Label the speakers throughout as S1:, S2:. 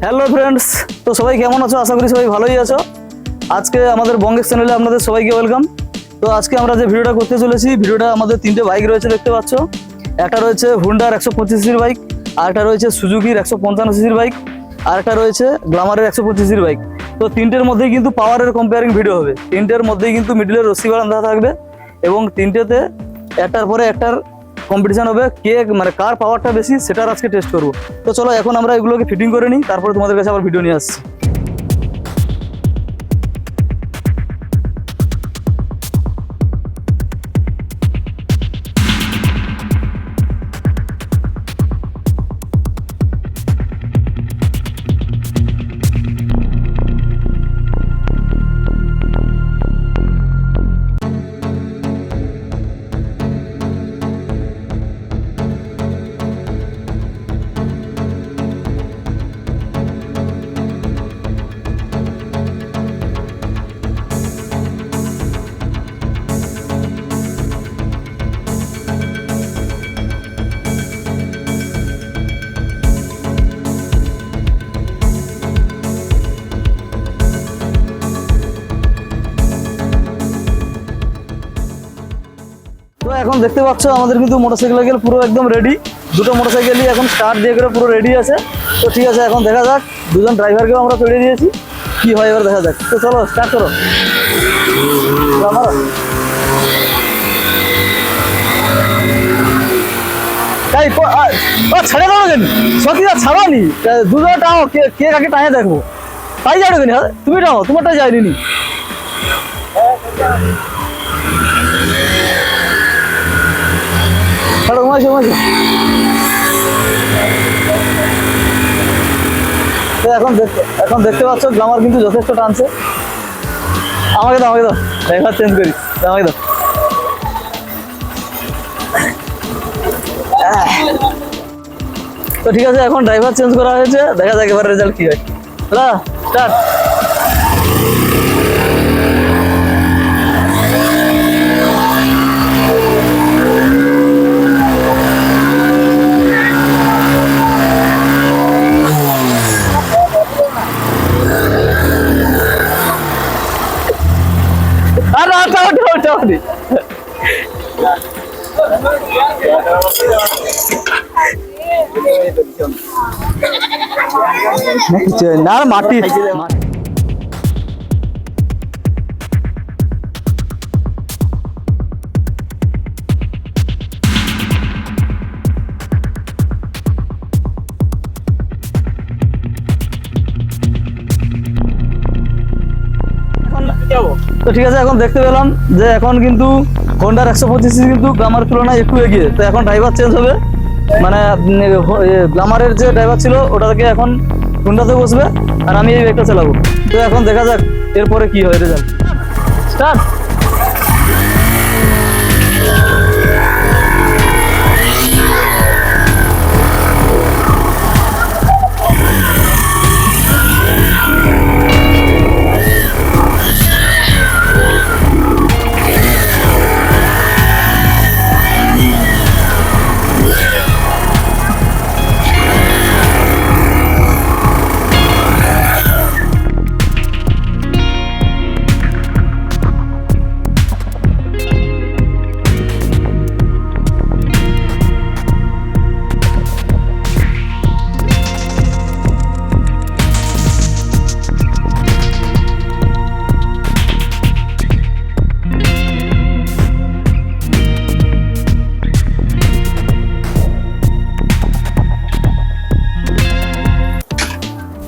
S1: Hello friends, তো সবাই কেমন আছো? আশা করি সবাই ভালোই আছো। আজকে আমাদের বঙ্গেক্স চ্যানেলে আপনাদের সবাইকে ওয়েলকাম। তো আজকে আমরা যে ভিডিওটা করতে চলেছি, ভিডিওটা আমাদের তিনটে বাইক রয়েছে দেখতে পাচ্ছ। একটা রয়েছে হুন্ডার 125 সিসির বাইক, আরেকটা রয়েছে সুজুকির 155 সিসির বাইক, আরেকটা রয়েছে গ্ল্যামারের 125 সিসির বাইক। তো তিনটের মধ্যেই কিন্তু পাওয়ারের কম্পেয়ারিং ভিডিও হবে। তিনটের মধ্যেই কিন্তু মিডলের রশ্মি বাঁধা থাকবে এবং তিনটেতে একটার পরে একটার কম্পিটিশন হবে, কে মানে কার পাওয়ারটা বেশি সেটার আজকে টেস্ট করবো। তো চলো এখন আমরা এগুলোকে ফিটিং করে নিই, তারপরে তোমাদের কাছে আবার ভিডিও নিয়ে আসছি। তো এখন দেখতে পাচ্ছ আমাদের কিন্তু মোটরসাইকেল পুরো একদম রেডি। দুটো মোটরসাইকেলই এখন স্টার্ট দিয়ে করে পুরো রেডি আছে। তো ঠিক আছে, এখন দেখা যাক। দুজন ড্রাইভারকেও আমরা পেড়ে দিয়েছি, কি হয় এবার দেখা যাক। তো চলো স্টার্ট করো। তাই ছেড়ে দেবো কেন? সত্যিটা ছাড়ানি, দুজন টাও, কে কাকে টাঙে দেখবো। তাই যাবে কেন? তুমি টাও, তোমারটাই যায়নি। এখন দেখতে পাচ্ছ গ্ল্যামার কিন্তু যথেষ্ট টানছে। আমাকে দাও ড্রাইভার চেঞ্জ করি, আমাকে দাও। তো ঠিক আছে, এখন ড্রাইভার চেঞ্জ করা হয়েছে, দেখা যাক এবার রেজাল্ট কি হয়। স্টার্ট। না মাটি তো ঠিক আছে, এখন দেখতে পেলাম যে এখন কিন্তু হোন্ডার 125 সিসি কিন্তু গ্ল্যামারের তুলনায় একটু এগিয়ে। তো এখন ড্রাইভার চেঞ্জ হবে, মানে গ্ল্যামারের যে ড্রাইভার ছিল ওটা থেকে এখন হোন্ডাতে বসবে আর আমি এই বাইকটা চালাবো। তো এখন দেখা যাক এরপরে কি হয় রেজাল্ট। স্টার্ট।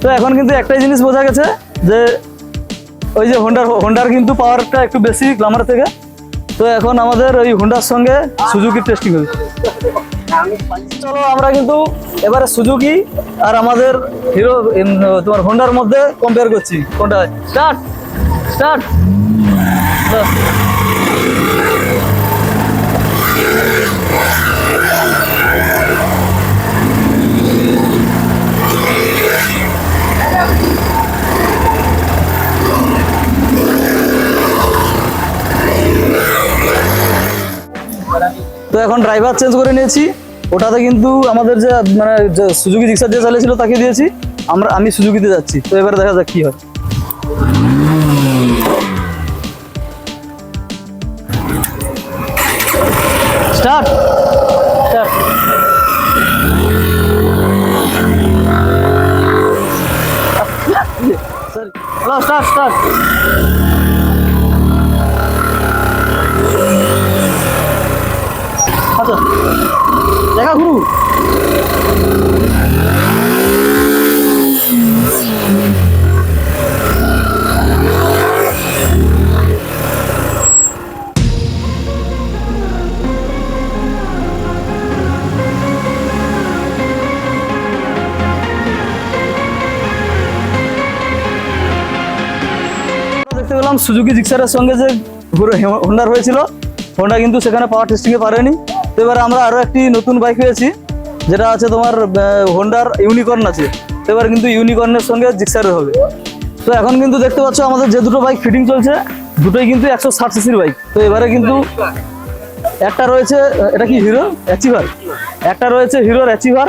S1: তো এখন কিন্তু একটাই জিনিস বোঝা গেছে যে ওই যে হোন্ডার কিন্তু পাওয়ারটা একটু বেশি গ্ল্যামার থেকে। তো এখন আমাদের ওই হোন্ডার সঙ্গে সুজুকির টেস্টিং হবে। চলো আমরা কিন্তু এবারে সুজুকি আর আমাদের হিরো তোমার হোন্ডার মধ্যে কম্পেয়ার করছি কোনটা। স্টার্ট। তো এখন ড্রাইভার চেঞ্জ করে নিয়েছি, ওটাতে কিন্তু আমাদের যে মানে সুজুকি জিক্সার যে চালিয়েছিল তাকে দিয়েছি। আমি সুজুকিতে যাচ্ছি। তো এবারে দেখা যাক কি হয়। Start start. Hello, start start. আচ্ছা দেখা ঘুরু। দেখতে পেলাম সুজুকি জিক্সারের সঙ্গে যে হোন্ডার হয়েছিল, হোন্ডা কিন্তু সেখানে পাওয়ার টেস্টিংয়ে পারেনি। তো এবারে আমরা আরও একটি নতুন বাইক পেয়েছি, যেটা আছে তোমার হোন্ডার ইউনিকর্ন আছে। তো এবার কিন্তু ইউনিকর্নের সঙ্গে জিক্সারের হবে। তো এখন কিন্তু দেখতে পাচ্ছ আমাদের যে দুটো বাইক ফিটিং চলছে, দুটোই কিন্তু 160 সিসির বাইক। তো এবারে কিন্তু একটা রয়েছে, এটা কি হিরো অ্যাচিভার, একটা রয়েছে হিরোর অ্যাচিভার,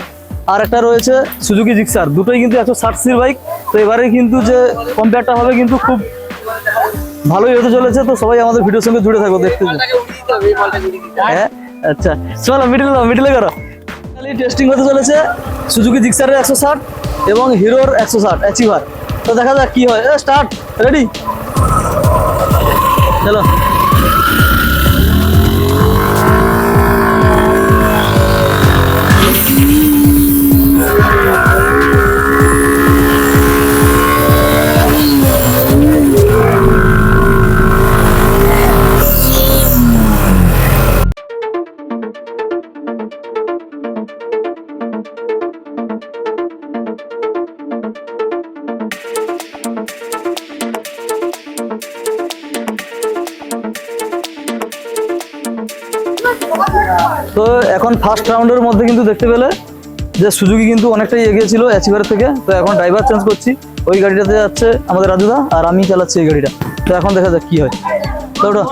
S1: আর একটা রয়েছে সুজুকি জিক্সার। দুটোই কিন্তু 160 সিসির বাইক। তো এবারে কিন্তু যে কম্পেয়ারটা হবে কিন্তু খুব ভালোই হতে চলেছে। তো সবাই আমাদের ভিডিওর সঙ্গে জুড়ে থাকো, দেখতে। হ্যাঁ আচ্ছা, চলো মিডিলে করো। টেস্টিং হতে চলেছে সুজুকি জিক্সারের 160 এবং হিরোর 160 অ্যাচিভার। তো দেখা যাক কি হয়। স্টার্ট, রেডি, চলো। তো এখন ফার্স্ট রাউন্ডের মধ্যে কিন্তু দেখতে পেলে যে সুজুকি কিন্তু অনেকটাই এগিয়ে ছিল অ্যাচিভারের থেকে। তো এখন ড্রাইভার চেঞ্জ করছি, ওই গাড়িটাতে যাচ্ছে আমাদের রাজুদা আর আমি চালাচ্ছি এই গাড়িটা। তো এখন দেখা যাক কি হয়। তো ওটা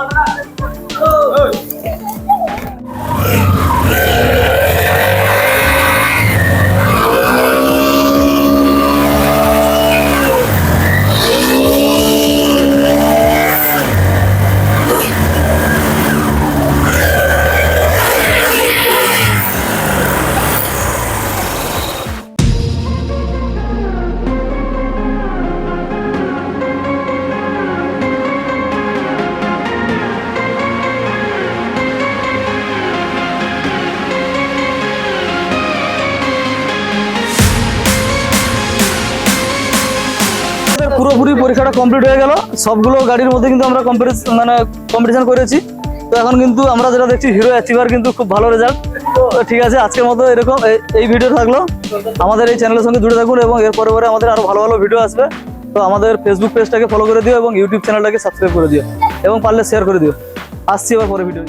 S1: পুরোপুরি পরীক্ষাটা কমপ্লিট হয়ে গেল। সবগুলো গাড়ির মধ্যে কিন্তু আমরা কম্পিটিশন করেছি। তো এখন কিন্তু আমরা যেটা দেখছি হিরো অ্যাচিভার কিন্তু খুব ভালো রেজাল্ট। তো ঠিক আছে, আজকের মতো এরকম এই ভিডিও থাকলো। আমাদের এই চ্যানেলের সঙ্গে জুড়ে থাকুন এবং এর পরে আমাদের আরো ভালো ভালো ভিডিও আসবে। তো আমাদের ফেসবুক পেজটাকে ফলো করে দিও এবং ইউটিউব চ্যানেলটাকে সাবস্ক্রাইব করে দিও এবং পারলে শেয়ার করে দিও। আসছি আবার পরে ভিডিও।